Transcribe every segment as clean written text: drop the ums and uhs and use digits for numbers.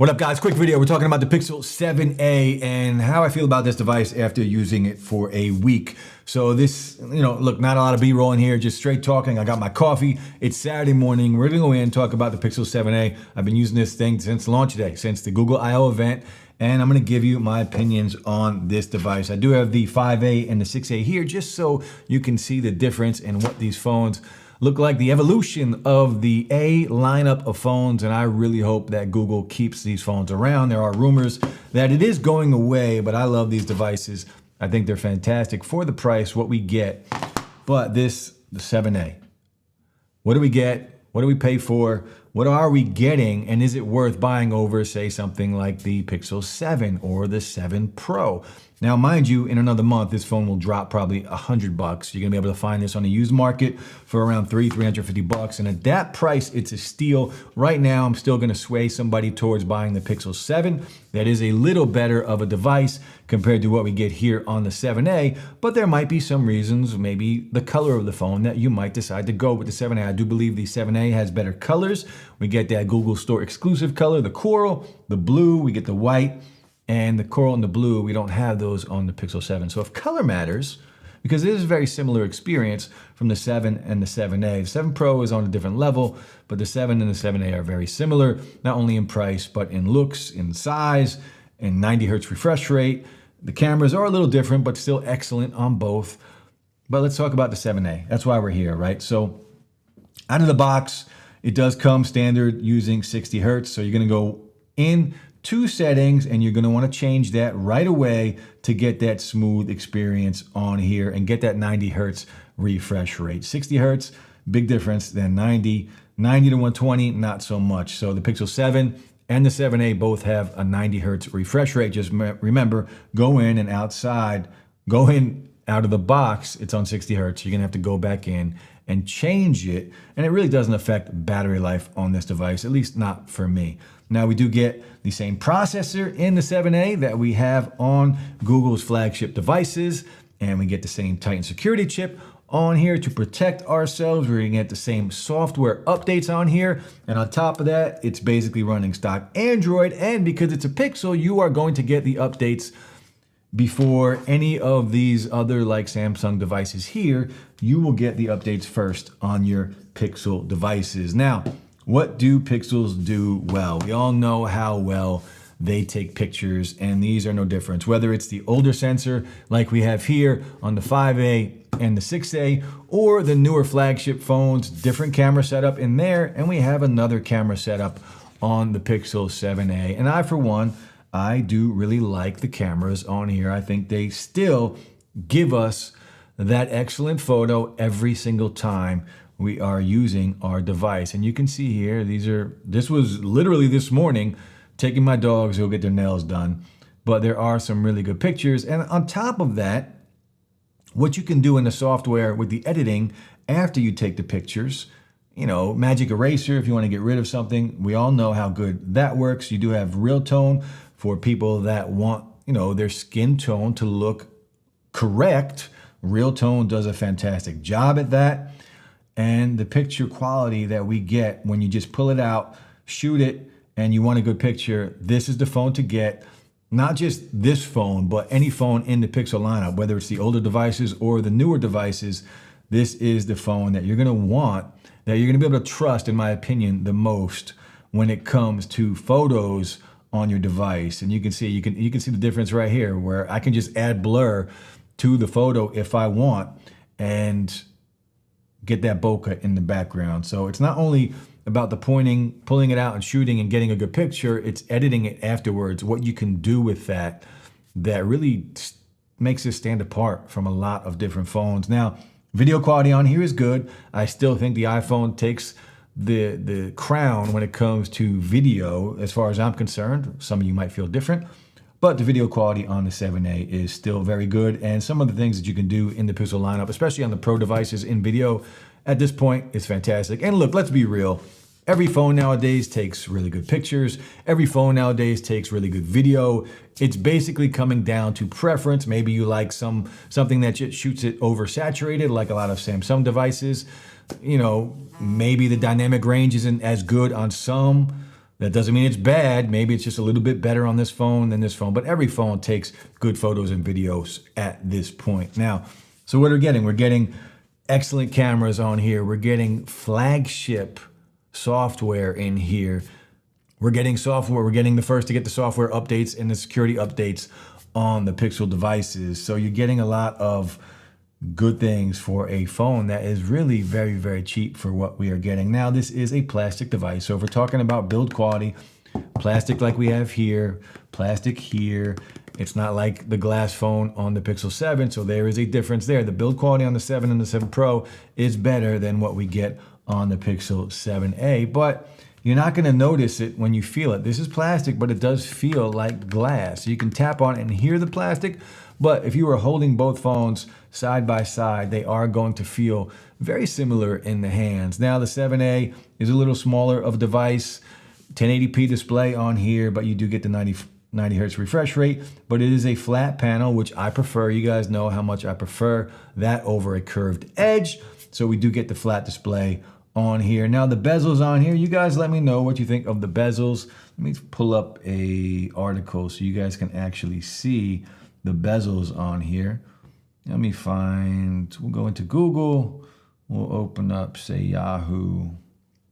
What up, guys? Quick video. We're talking about the Pixel 7a and how I feel about this device after using it for a week. So this, look, not a lot of B-roll in here, just straight talking. I got my coffee. It's Saturday morning. We're gonna go in and talk about the Pixel 7a. I've been using this thing since launch day, since the Google I/O event, and I'm gonna give you my opinions on this device. I do have the 5a and the 6a here, just so you can see the difference in what these phones look like, the evolution of the A lineup of phones, and I really hope that Google keeps these phones around. There are rumors that it is going away, but I love these devices. I think they're fantastic for the price, what we get. But the 7a, what do we get? What do we pay for? What are we getting? And is it worth buying over, say, something like the Pixel 7 or the 7 Pro? Now, mind you, in another month, this phone will drop probably $100. You're gonna be able to find this on the used market for around $350. And at that price, it's a steal. Right now, I'm still gonna sway somebody towards buying the Pixel 7. That is a little better of a device compared to what we get here on the 7a, but there might be some reasons, maybe the color of the phone, that you might decide to go with the 7a. I do believe the 7a has better colors. We get that Google Store exclusive color, the coral, the blue, we get the white, and the coral and the blue. We don't have those on the Pixel 7. So if color matters, because it is a very similar experience from the 7 and the 7a. The 7 Pro is on a different level, but the 7 and the 7a are very similar, not only in price, but in looks, in size, in 90 hertz refresh rate. The cameras are a little different, but still excellent on both. But let's talk about the 7a. That's why we're here, right? So out of the box, it does come standard using 60 hertz. So you're gonna go in two settings and you're gonna wanna change that right away to get that smooth experience on here and get that 90 hertz refresh rate. 60 hertz, big difference than 90. 90 to 120, not so much. So the Pixel 7 and the 7a both have a 90 hertz refresh rate. Just remember, go in and outside, go in out of the box, it's on 60 hertz. You're gonna have to go back in and change it. And it really doesn't affect battery life on this device, at least not for me. Now we do get the same processor in the 7a that we have on Google's flagship devices, and we get the same Titan security chip on here to protect ourselves. We're gonna get the same software updates on here, and on top of that, it's basically running stock Android, and because it's a Pixel, you are going to get the updates before any of these other like Samsung devices here. You will get the updates first on your Pixel devices. Now, what do Pixels do well? We all know how well they take pictures, and these are no different. Whether it's the older sensor like we have here on the 5a and the 6a, or the newer flagship phones, different camera setup in there, and we have another camera setup on the Pixel 7a. And I, for one, I do really like the cameras on here. I think they still give us that excellent photo every single time we are using our device. And you can see here, this was literally this morning, taking my dogs to go get their nails done. But there are some really good pictures. And on top of that, what you can do in the software with the editing after you take the pictures, magic eraser if you want to get rid of something. We all know how good that works. You do have real tone for people that want, their skin tone to look correct. Real tone does a fantastic job at that. And the picture quality that we get when you just pull it out, shoot it, and you want a good picture, this is the phone to get. Not just this phone, but any phone in the Pixel lineup, whether it's the older devices or the newer devices. This is the phone that you're gonna want, that you're gonna be able to trust, in my opinion, the most when it comes to photos on your device. And you can see the difference right here, where I can just add blur to the photo if I want and get that bokeh in the background. So it's not only about the pointing, pulling it out and shooting and getting a good picture, it's editing it afterwards, what you can do with that really makes it stand apart from a lot of different phones. Now, video quality on here is good. I still think the iPhone takes the crown when it comes to video, as far as I'm concerned. Some of you might feel different, but the video quality on the 7a is still very good. And some of the things that you can do in the Pixel lineup, especially on the Pro devices in video, at this point, is fantastic. And look, let's be real. Every phone nowadays takes really good pictures. Every phone nowadays takes really good video. It's basically coming down to preference. Maybe you like something that shoots it oversaturated, like a lot of Samsung devices. Maybe the dynamic range isn't as good on some That doesn't mean it's bad. Maybe it's just a little bit better on this phone than this phone, but every phone takes good photos and videos at this point. Now, so what are we getting? We're getting excellent cameras on here. We're getting flagship software in here. We're getting software. We're getting the first to get the software updates and the security updates on the Pixel devices. So you're getting a lot of good things for a phone that is really very, very cheap for what we are getting. Now, this is a plastic device. So if we're talking about build quality, plastic like we have here, plastic here. It's not like the glass phone on the Pixel 7, so there is a difference there. The build quality on the 7 and the 7 Pro is better than what we get on the Pixel 7a, but you're not gonna notice it when you feel it. This is plastic, but it does feel like glass. You can tap on it and hear the plastic, but if you were holding both phones side by side, they are going to feel very similar in the hands. Now, the 7a is a little smaller of a device, 1080p display on here, but you do get the 90 hertz refresh rate, but it is a flat panel, which I prefer. You guys know how much I prefer that over a curved edge. So we do get the flat display on here. Now the bezels on here, you guys let me know what you think of the bezels. Let me pull up a article so you guys can actually see the bezels on here. Let me find, we'll go into Google, we'll open up, say Yahoo,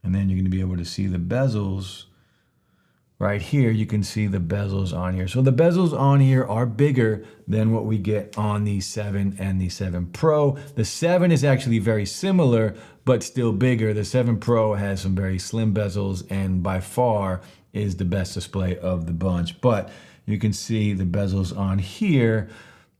and then you're gonna be able to see the bezels. Right here, you can see the bezels on here. So the bezels on here are bigger than what we get on the 7 and the 7 Pro. The 7 is actually very similar, but still bigger. The 7 Pro has some very slim bezels and by far is the best display of the bunch. But you can see the bezels on here.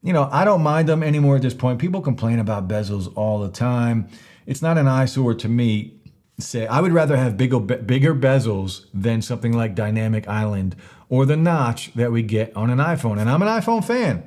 You know, I don't mind them anymore at this point. People complain about bezels all the time. It's not an eyesore to me. Say I would rather have bigger bezels than something like Dynamic Island or the notch that we get on an iPhone. And I'm an iPhone fan,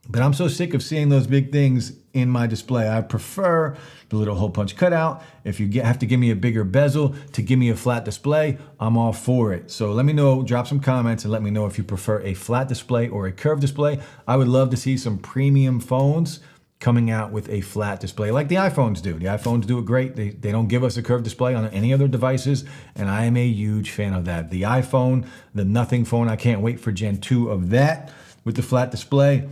but I'm so sick of seeing those big things in my display. I prefer the little hole punch cutout. If you have to give me a bigger bezel to give me a flat display, I'm all for it. So let me know, drop some comments and let me know if you prefer a flat display or a curved display. I would love to see some premium phones coming out with a flat display like the iPhones do. The iPhones do it great. They don't give us a curved display on any other devices, and I am a huge fan of that. The iPhone, the Nothing phone, I can't wait for Gen 2 of that with the flat display,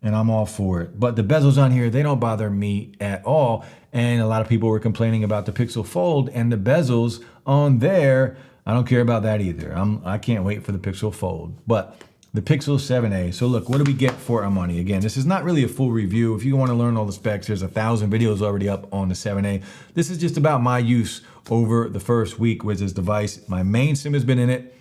and I'm all for it. But the bezels on here, they don't bother me at all, and a lot of people were complaining about the Pixel Fold and the bezels on there. I don't care about that either. I can't wait for the Pixel Fold. But the Pixel 7a. So look, what do we get for our money? Again, this is not really a full review. If you want to learn all the specs, there's 1,000 videos already up on the 7a. This is just about my use over the first week with this device. My main SIM has been in it.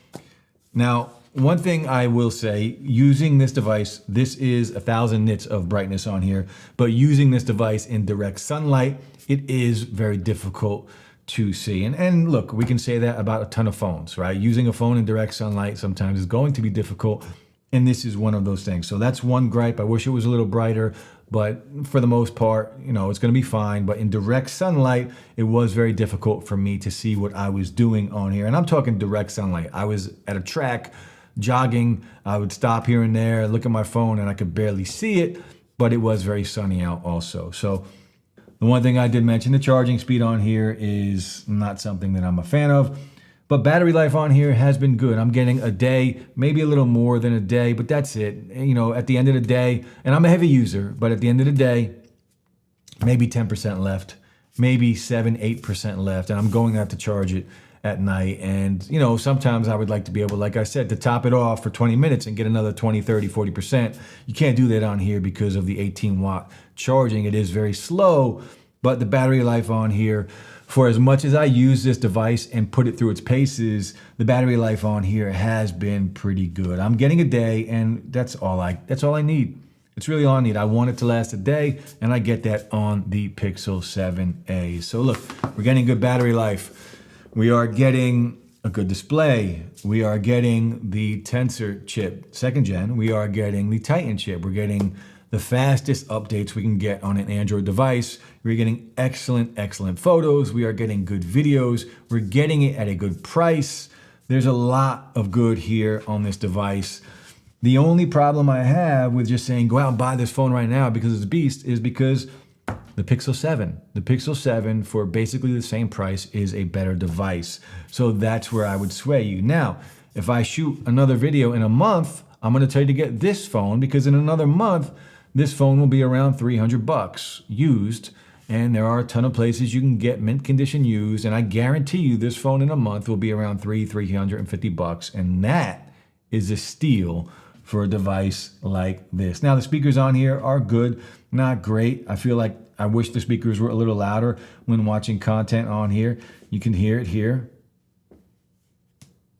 Now, one thing I will say, using this device, this is 1,000 nits of brightness on here, but using this device in direct sunlight, it is very difficult to see. And look, we can say that about a ton of phones, right? Using a phone in direct sunlight sometimes is going to be difficult. And this is one of those things. So that's one gripe. I wish it was a little brighter, but for the most part, you know, it's going to be fine. But in direct sunlight, it was very difficult for me to see what I was doing on here. And I'm talking direct sunlight. I was at a track jogging. I would stop here and there, look at my phone, and I could barely see it, but it was very sunny out also. So the one thing I did mention, the charging speed on here is not something that I'm a fan of. But battery life on here has been good. I'm getting a day, maybe a little more than a day, but that's it. You know, at the end of the day, and I'm a heavy user, but at the end of the day, maybe 10% left, maybe 7-8% left, and I'm going to have to charge it at night. And, you know, sometimes I would like to be able, like I said, to top it off for 20 minutes and get another 20, 30, 40%. You can't do that on here because of the 18-watt charging. It is very slow, but the battery life on here, for as much as I use this device and put it through its paces, the battery life on here has been pretty good. I'm getting a day, and that's all I need. It's really all I need. I want it to last a day, and I get that on the Pixel 7a. So look, we're getting good battery life. We are getting a good display. We are getting the Tensor chip, 2nd gen. We are getting the Titan chip. We're getting the fastest updates we can get on an Android device. We're getting excellent photos. We are getting good videos. We're getting it at a good price. There's a lot of good here on this device. The only problem I have with just saying, go out and buy this phone right now because it's a beast, is because the Pixel 7. The Pixel 7 for basically the same price is a better device. So that's where I would sway you. Now, if I shoot another video in a month, I'm gonna tell you to get this phone because in another month, this phone will be around 300 bucks used. And there are a ton of places you can get mint condition used. And I guarantee you this phone in a month will be around $350 bucks. And that is a steal for a device like this. Now the speakers on here are good, not great. I feel like I wish the speakers were a little louder when watching content on here. You can hear it here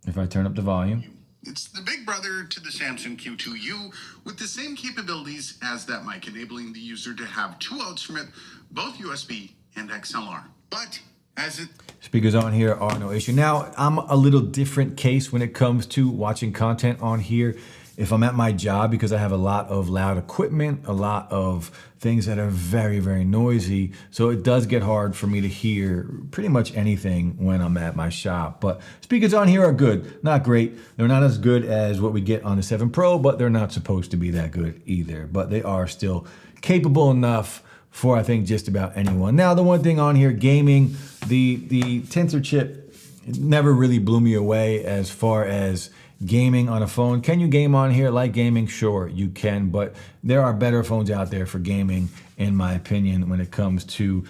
if I turn up the volume. It's the big brother to the Samsung Q2U with the same capabilities as that mic, enabling the user to have two outs from it, both USB and XLR. But as it... Speakers on here are no issue. Now, I'm a little different case when it comes to watching content on here. If I'm at my job, because I have a lot of loud equipment, a lot of things that are very, very noisy. So it does get hard for me to hear pretty much anything when I'm at my shop. But speakers on here are good, not great. They're not as good as what we get on the 7 Pro, but they're not supposed to be that good either. But they are still capable enough for, I think, just about anyone. Now, the one thing on here, gaming, the Tensor chip never really blew me away as far as gaming on a phone. Can you game on here like gaming? Sure, you can, but there are better phones out there for gaming, in my opinion, when it comes to,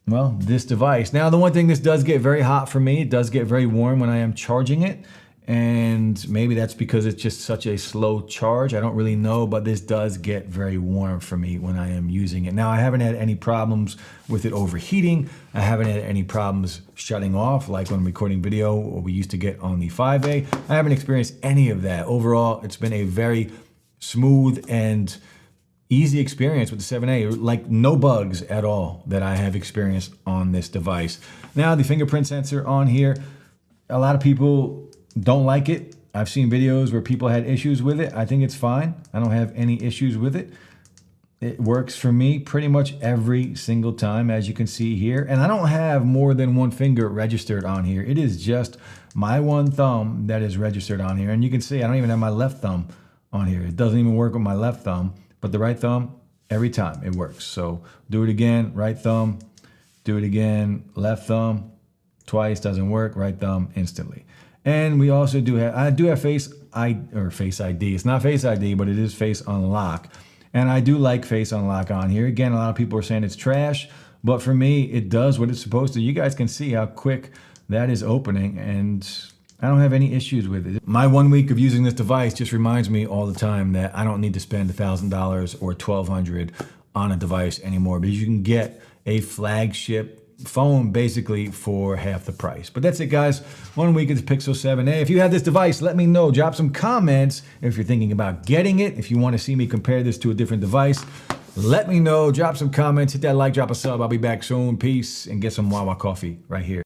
well, this device. Now, the one thing, this does get very hot for me. It does get very warm when I am charging it. And maybe that's because it's just such a slow charge. I don't really know, but this does get very warm for me when I am using it. Now, I haven't had any problems with it overheating. I haven't had any problems shutting off, like when I'm recording video, or we used to get on the 5A. I haven't experienced any of that. Overall, it's been a very smooth and easy experience with the 7A, like no bugs at all that I have experienced on this device. Now, the fingerprint sensor on here, a lot of people don't like it. I've seen videos where people had issues with it. I think it's fine. I don't have any issues with it. It works for me pretty much every single time, as you can see here. And I don't have more than one finger registered on here. It is just my one thumb that is registered on here. And you can see I don't even have my left thumb on here. It doesn't even work with my left thumb, but the right thumb, every time it works. So do it again, right thumb, do it again, left thumb, twice, doesn't work, right thumb, instantly. And we also do have, I do have Face ID. It's not Face ID, but it is Face Unlock. And I do like Face Unlock on here. Again, a lot of people are saying it's trash, but for me, it does what it's supposed to. You guys can see how quick that is opening, and I don't have any issues with it. My 1 week of using this device just reminds me all the time that I don't need to spend $1,000 or $1,200 on a device anymore, because you can get a flagship phone basically for half the price. But that's it, guys. 1 week of the Pixel 7a. If you have this device, let me know. Drop some comments if you're thinking about getting it. If you want to see me compare this to a different device, let me know. Drop some comments. Hit that like, drop a sub. I'll be back soon. Peace, and get some Wawa coffee right here.